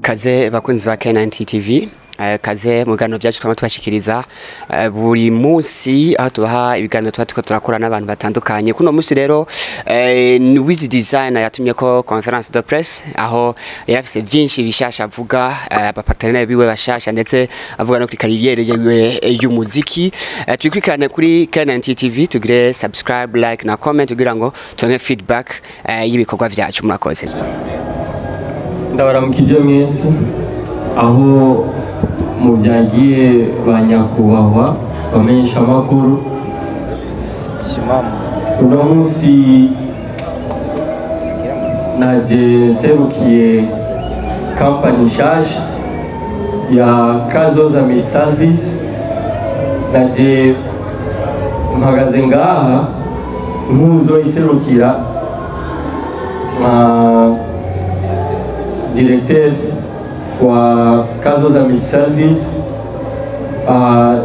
Kaze bakunzi ba K9 TV, kaze mu biganiro byacu twama twashikiriza buri munsi aho tubaha ibiganiro twatiko turakora n'abantu batandukanye. Kuno munsi rero Wiz Designer yatumye ko conference de presse aho yafise byinshi bishasha avuga abapartenere biwe bashasha ndetse avuga no kuri carrière yiwe y'umuziki. Tukurikirane kuri K9 TV, tugire subscribe, like na comment kugira ngo turonke feedback y'ibikorwa byacu murakoze. Ndabaramukije mwese aho mubyagiye banyakubahwa bamenyesha makuru uno munsi naje serukiye company shasha ya Kazoza Meat Service. Naje mpagaze ngaha nkuzo iserukira directeur wa Kazoza Meat Service.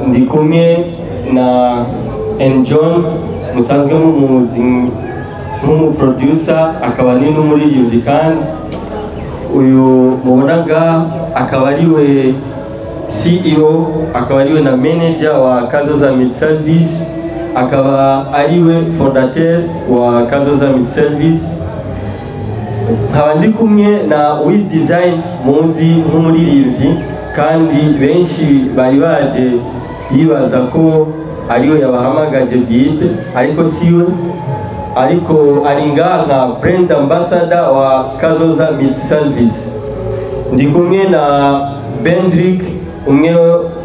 Ndi kumwe na John musanzwe mumuzi producer akaba ni n'umuririmbyi kandi uyu mubonaga akaba ariwe CEO akaba ariwe na manager wa Kazoza Meat Service akaba ariwe fondateur wa Kazoza Meat Service. Nkaba ndi kumwe na Wiz Design muzi nk'umuririmbyi kandi benshi bari baje yibaza ko ariwe yabahamagaje bwite ariko siwe, ariko ari ngaha brand ambassador wa Kazoza Meat Service. Ndi kumwe na Bendrick umwe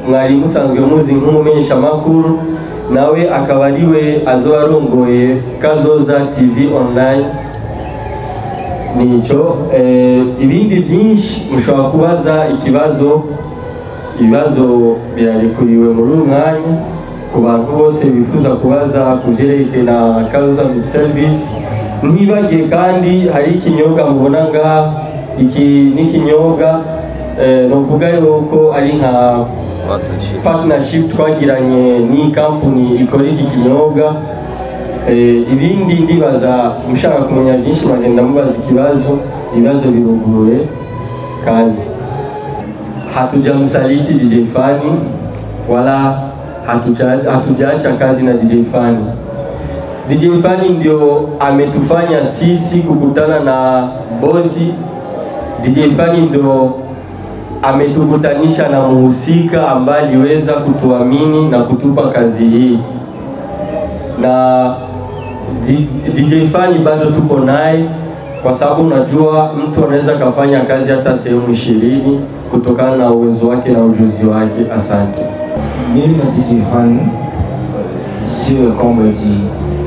mwari musanzwe muzi nk'umumenyesha makuru, nawe akaba ariwe azobarongoye Kazoza TV online. Nico ibindi byinshi mushobora kubaza ibibazo birarikuriwe muri umwanya ku bantu bose bifuza kubaza kujereke na Kazoza Meat Service. Ntibagiye kandi hari ikinyobwa mubona nga iki n'ikinyobwa novuga yuko ari nka partnership twagiranye ni company ikora iki kinyobwa. Ibindi ndibaza mushaka kumenya byinshi bagenda mubaza ibibazo biruguruye kazi. Hatujamsaliti DJ Fani wala hatujaacha kazi na DJ Fani. DJ Fani ndio ametufanya sisi kukutana na bosi. DJ Fani ndio ametukutanisha na muhusika ambaye aliweza kutuamini na kutupa kazi hii, na DJ Fani bado tupo naye kwa sababu unajua mtu anaweza kufanya kazi hata sehemu 20 kutokana na uwezo wake na ujuzi wake. Asante. Mimi na DJ Fani sio kwamba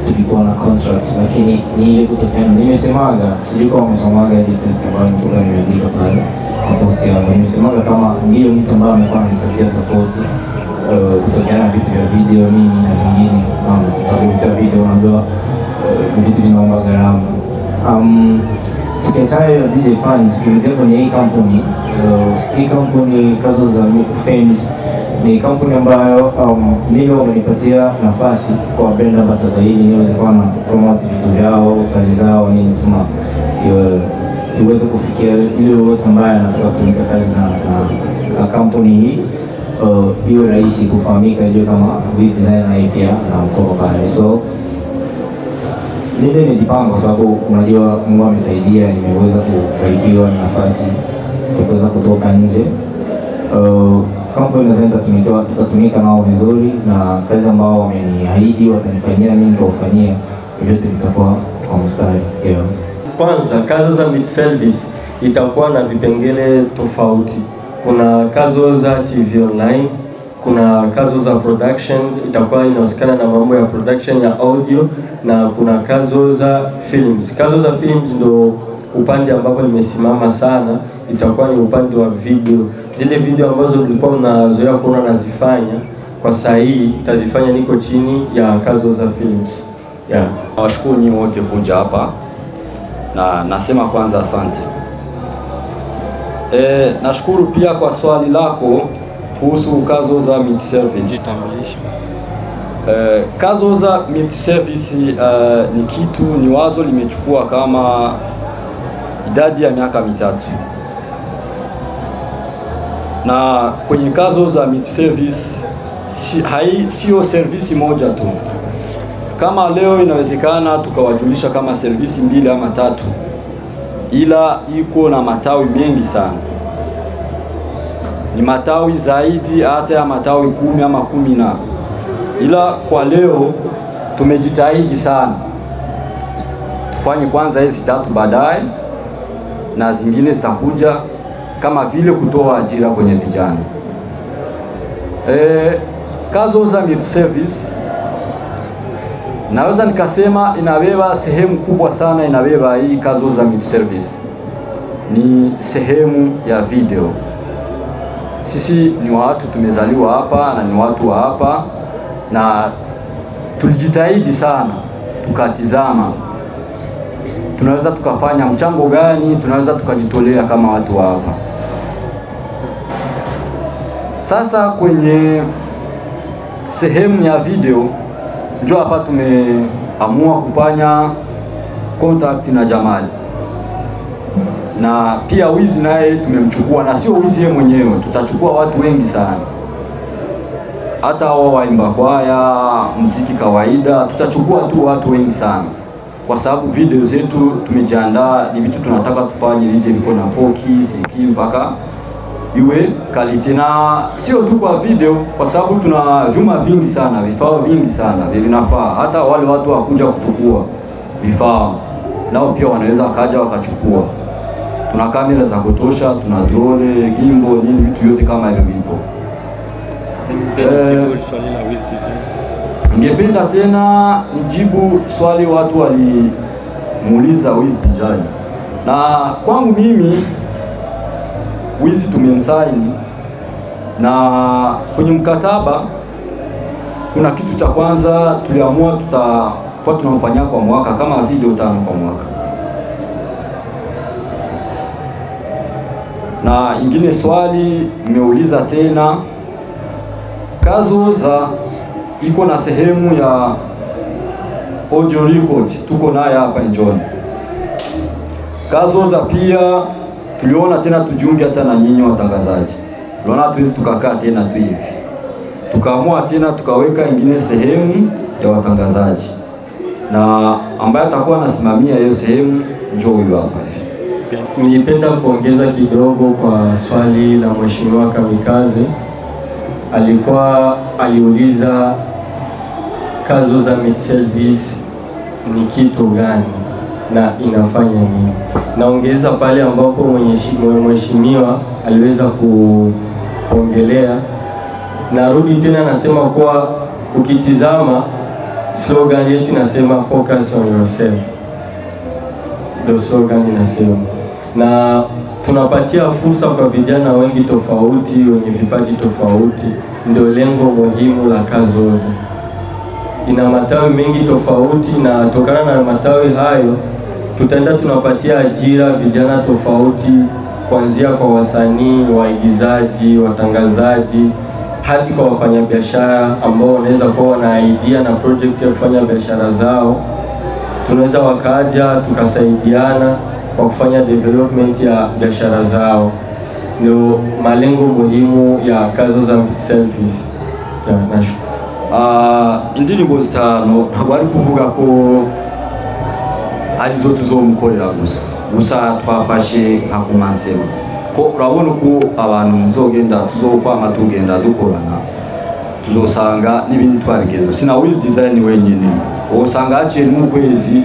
tulikuwa na contract, lakini ni ile kutokana, nimesemaga sijui kama umesomaga ile test ambayo nilikuwa nimeandika pale kwa post yangu. Nimesemaga kama ndio mtu ambaye amekuwa ananipatia support kutokana na vitu vya video nini na vingine, kwa sababu vitu vya video unajua vitu vinaomba gharama. Tukiachana na DJ Fani, tukimtia kwenye hii kampuni Kazoza Fame ni kampuni ambayo mimi wamenipatia nafasi kwa brand ambassador ili niweze kuwa na promote vitu vyao, kazi zao, nini sema iweze kufikia ile wote ambaye anataka kutumika kazi na kampuni hii iwe rahisi kufahamika, ndio kama Wiz Designer pia na mkopo pale. So mimi nijipanga kwa sababu unajua Mungu amesaidia, nimeweza kubarikiwa na nafasi ya kuweza kutoka nje. Kampuni nazenda tutatumika nao vizuri, na kazi ambao wameniahidi watanifanyia mimi nitawafanyia, vyote vitakuwa kwa mstari. Kwanza Kazoza Meat Service itakuwa na vipengele tofauti. Kuna Kazoza TV online, kuna Kazoza Productions itakuwa inahusikana na mambo ya production ya audio, na kuna Kazoza Films. Kazoza Films ndo upande ambapo nimesimama sana, itakuwa ni upande wa video. Zile video ambazo nilikuwa unazoea kuona nazifanya kwa saa hii tazifanya niko chini ya Kazoza Films. Nawashukuru nyinyi wote kuja hapa na nasema kwanza asante. Nashukuru pia kwa swali lako kuhusu Kazoza Meat Service. Kazoza Meat Service ni wazo limechukua kama idadi ya miaka mitatu. Na kwenye kazo za multi-service sio service moja tu. Kama leo inawezekana tukawajulisha kama service 2 ama 3, ila iko na matawi mengi sana. Ni matawi zaidi hata ya matawi 10 ama 10 na. Ila kwa leo tumejitahidi sana. Tufanye kwanza hizi 3 baadaye na zingine zitakuja, kama vile kutoa ajira kwenye vijana. Kazo za multi-service naweza nikasema inabeba sehemu kubwa sana, inabeba hii kazo za multi-service ni sehemu ya video. Sisi ni watu tumezaliwa hapa na ni watu wa hapa, na tulijitahidi sana tukatizama tunaweza tukafanya mchango gani, tunaweza tukajitolea kama watu wa hapa. Sasa kwenye sehemu ya video njoo hapa tumeamua kufanya contact na Jamali. Na pia Wizi naye tumemchukua, na sio Wizi yeye mwenyewe, tutachukua watu wengi sana. Hata hao waimba kwaya, muziki kawaida, tutachukua tu watu wengi sana. Kwa sababu video zetu tumejiandaa, ni vitu tunataka tufanye vije viko na focus, mpaka iwe quality, na sio tu kwa video, kwa sababu tuna vyuma vingi sana, vifaa vingi sana vinafaa. Hata wale watu wakuja kuchukua vifaa nao pia wanaweza kaja wakachukua. Tuna kamera za kutosha, tuna drone, gimbal, nini, vitu vyote kama hivyo vipo. Ningependa tena nijibu swali watu walimuuliza Wizi Design. Na kwangu mimi Wizi tumemsaini, na kwenye mkataba kuna kitu cha kwanza tuliamua tutakuwa tunamfanyia kwa mwaka kama video 5 kwa mwaka. Na ingine swali nimeuliza tena, kazo za iko na sehemu ya audio record tuko naye hapa Njoni. Kazo za pia tuliona tena tujiunge hata na nyinyi watangazaji. Tuliona tuwezi tukakaa tena tu hivi. Tukaamua tena tukaweka ingine sehemu ya watangazaji. Na ambaye atakuwa anasimamia hiyo sehemu njoo huyo hapa. Nilipenda kuongeza kidogo kwa swali la Mheshimiwa Kamikaze. Aliuliza kazo za multi-service ni kitu gani na inafanya nini. Naongeza pale ambapo mheshimiwa aliweza kuongelea. Narudi tena nasema kwa ukitizama slogan yetu inasema focus on yourself. Ndio slogan inasema. Na tunapatia fursa kwa vijana wengi tofauti wenye vipaji tofauti. Ndio lengo muhimu la Kazoza. Ina matawi mengi tofauti, na tokana na matawi hayo tutaenda tunapatia ajira vijana tofauti, kuanzia kwa wasanii, waigizaji, watangazaji, hadi kwa wafanyabiashara ambao wanaweza kuwa na idea na project ya kufanya biashara zao. Tunaweza wakaja tukasaidiana kwa kufanya development ya biashara zao. Ndio malengo muhimu ya kazo za multi-service. Indirimbo zitano bari kuvuga ko arizo tuzomukorera gusa twafashe hakumansema ko urabona ko abantu muzogenda tuzokwama tugenda dukorana, tuzosanga n'ibindi twabigeze. Sina Wizi Design wenyine, usanga haciye mu kwezi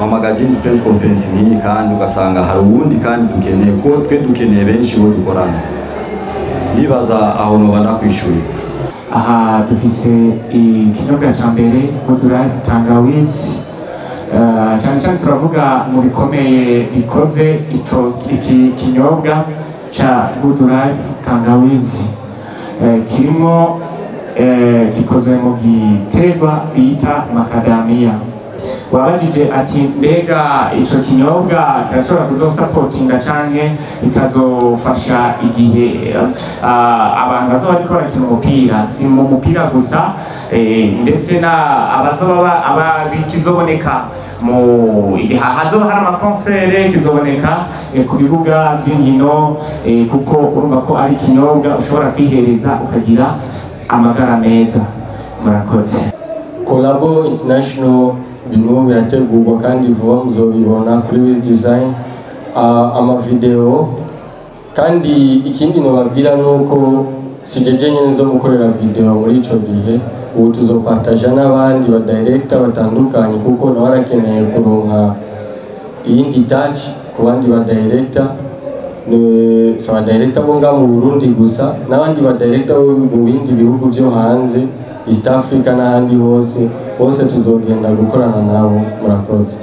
amagazine press conference hii, kandi ugasanga hari ubundi kandi dukeneye ko twe dukeneye benshi bo dukorana. Nibaza aho no bana kwishuri. Aha dufise ikinyobwa ca mbere Good Life Tangawizi. Cyane turavuga mu bikomeye bikoze iki kinyobwa cha Good Life Tangawizi. Kirimo gikozwe mu giterwa bita macadamia. Wabajije ati mbega ico kinyobwa kirashobora kuzosapotinga canke ikazofasha igihe abantu bazoba bariko barakina umupira, si mu mupira gusa, ndetse na abazoba abikizoboneka hazoba hari amakonsere kizoboneka ku bibuga by'inkino kuko urumva ko ari ikinyobwa ushobora kwihereza ukagira amagara meza. Murakoze. Collabo International birimo birategurwa kandi vuba muzobibona kuri Wiz Design amavideo, kandi ikindi nobabwira nuko sijeje nyene nzo mukorera video muri ico gihe, ubu tuzopartaja n'abandi ba director batandukanye kuko nawe arakeneye kuronka iyindi touch ku bandi ba director, so ba director bo nga mu Burundi gusa n'abandi ba director mu bindi bihugu byo hanze East Africa n'ahandi hose tuzogenda gukorana nabo. Murakoze.